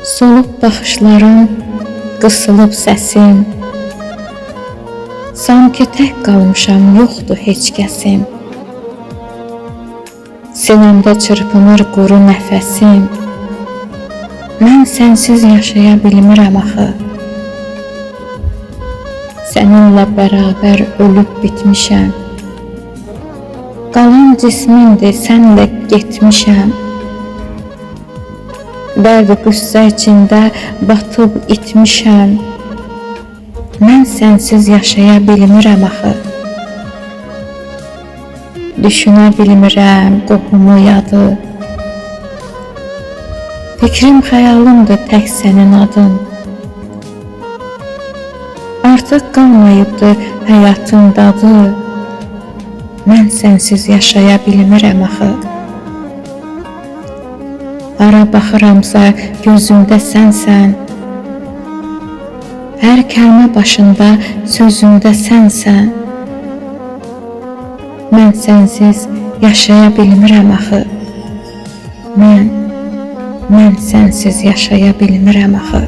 Solub baxışlarım, qısılıb səsim. Sanki tək qalmışam, yoxdur heç kəsim. Sinəmdə çırpınır quru nəfəsim. Mən sənsiz yaşaya bilmirəm axı. Səninlə bərabər ölüb bitmişəm. Qalan cismindir, sənlə getmişəm. Dərd qüssə içində batıb itmişəm. Mən sənsiz yaşaya bilmirəm axı. Düşünə bilmirəm qohumu yadı. Fikrim xəyalımdır tək sənin adın. Artıq qalmayıbdır həyatın dadı. Mən sənsiz yaşaya bilmirəm axı. Hara baxıramsa gözümdə sənsən. Hər kəlmə başında sözümdə sənsən. Mən sənsiz yaşaya bilmirəm axı. Mən sənsiz yaşaya bilmirəm axı.